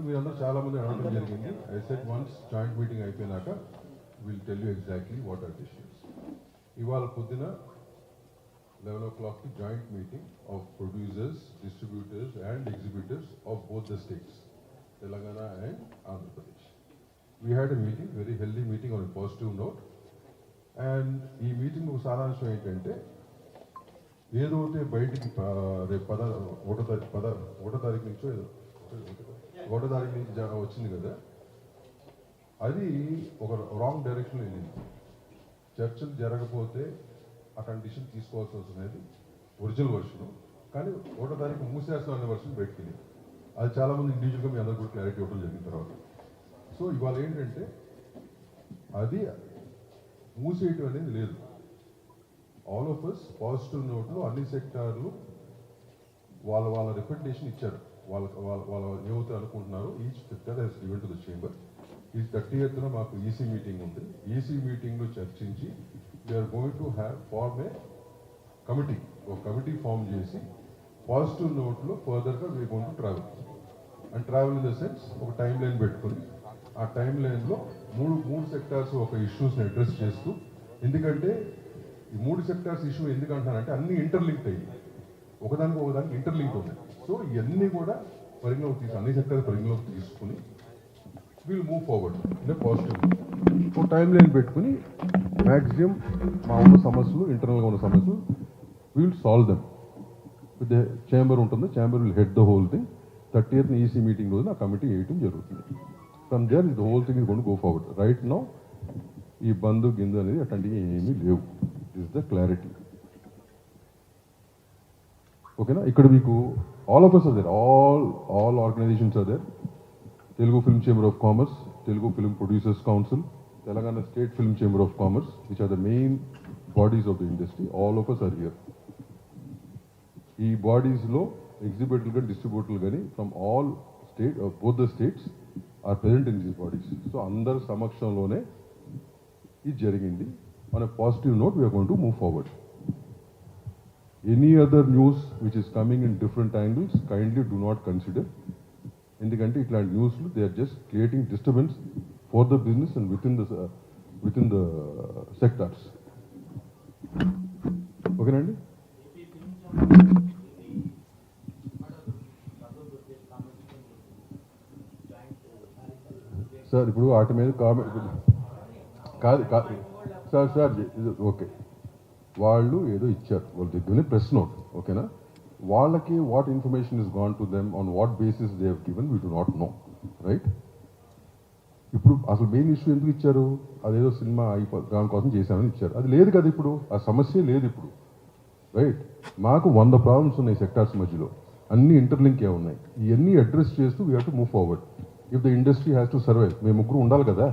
మీరందరూ చాలా మంది అడగడం జరిగింది. I said once joint meeting అయిపోయినాక will tell you exactly what are the issues. ఇవాళ పొద్దున 11 o'clock joint meeting of producers, distributors and exhibitors of both the states, Telangana and Andhra Pradesh. We had a meeting, very healthy meeting on a positive note. And ఈ meeting సారాంశం ఏంటంటే ఏదైతే బయటికి రేపు ఒకటో తారీఖు నుంచో వచ్చింది కదా, అది ఒక రాంగ్ డైరెక్షన్లో వెళ్ళింది. చర్చలు జరగకపోతే ఆ కండిషన్ తీసుకోవాల్సి వస్తున్నది ఒరిజినల్ వర్షన్, కానీ ఒకటో తారీఖు మూసేస్తాం అనే వర్షన్ బయటకెళ్ళి అది చాలామంది ఇండివిజువల్గా మీ అందరూ కూడా క్లారిటీ ఇవ్వడం జరిగిన తర్వాత. సో ఇవాళ ఏంటంటే అది మూసేయటం అనేది లేదు. ఆల్ ఆఫ్ అస్ పాజిటివ్ నోట్లో అన్ని సెక్టార్లు వాళ్ళ రిప్రజెంటేషన్ ఇచ్చారు. వాళ్ళ ఏవైతే అనుకుంటున్నారో each sector has given to the chamber. ఈ 30th మాకు ఈసీ మీటింగ్ ఉంది. ఈసీ మీటింగ్లో చర్చించి we are going to form a committee, ఒక కమిటీ ఫామ్ చేసి పాజిటివ్ నోట్లో ఫర్దర్గా we are going to travel. And travel in the sense ఒక టైం లైన్ పెట్టుకుని ఆ టైం లైన్లో మూడు సెక్టార్స్ ఒక ఇష్యూస్ని అడ్రస్ చేస్తూ, ఎందుకంటే ఈ 3 సెక్టార్స్ ఇష్యూ ఎందుకు అంటున్నానంటే అన్ని ఇంటర్లింక్డ్ అయ్యి ఒకదానికి ఇంటర్లింక్ ఉన్నాయి. సో ఇవన్నీ కూడా అన్ని సెక్టార్స్ పరిగణలోకి తీసుకుని will move forward in positive. ఒక టైం లైన్ పెట్టుకుని మ్యాక్సిమం మా ఉన్న సమస్యలు, ఇంటర్నల్గా ఉన్న సమస్యలు will solve them. With the chamber ఉంటుంది, chamber will head the whole thing. 30th EC meeting రోజున ఆ కమిటీ వేయటం జరుగుతుంది. From there the whole thing is going to go forward. Right now ఈ బంధు గిందు అనేది అట్లాంటివి ఏమీ లేవు. This the clarity. ఓకేనా? ఇక్కడ మీకు all of us are there, all organizations are there. Telugu Film Chamber of Commerce, Telugu Film Producers Council, Telangana State Film Chamber of Commerce, which are the main bodies of the industry. All of us are here. ఈ బాడీస్లో ఎగ్జిబిటర్లు కానీ డిస్ట్రిబ్యూటర్లు కానీ from all both the states are present in these bodies. So అందరి సమక్షంలోనే ఇది జరిగింది. On a positive note, we are going to move forward. Any other news which is coming in different angles, kindly do not consider. ఎందుకంటే ఇట్లాంటి న్యూస్లు they are just creating disturbance for the business and with in the sectors. ఓకేనండి? Sir ఇప్పుడు వాటి మీద comment కాదు sir okay, వాళ్ళు ఏదో ఇచ్చారు, వాళ్ళు దగ్గరనే ప్రెస్ నోట్. ఓకేనా? వాళ్ళకి what information is gone to them, on what basis they have given, we do not know. Right? ఇప్పుడు అసలు మెయిన్ ఇష్యూ ఎందుకు ఇచ్చారు? అదేదో సినిమా దానికోసం చేశామని ఇచ్చారు. అది లేదు కదా ఇప్పుడు, ఆ సమస్య లేదు ఇప్పుడు. రైట్? మాకు 100 ప్రాబ్లమ్స్ ఉన్నాయి సెక్టార్స్ మధ్యలో, అన్ని ఇంటర్లింక్ ఉన్నాయి. ఇవన్నీ అడ్రస్ చేస్తూ we have to move forward. If the industry has to survive, మేము ముగ్గురు ఉండాలి కదా.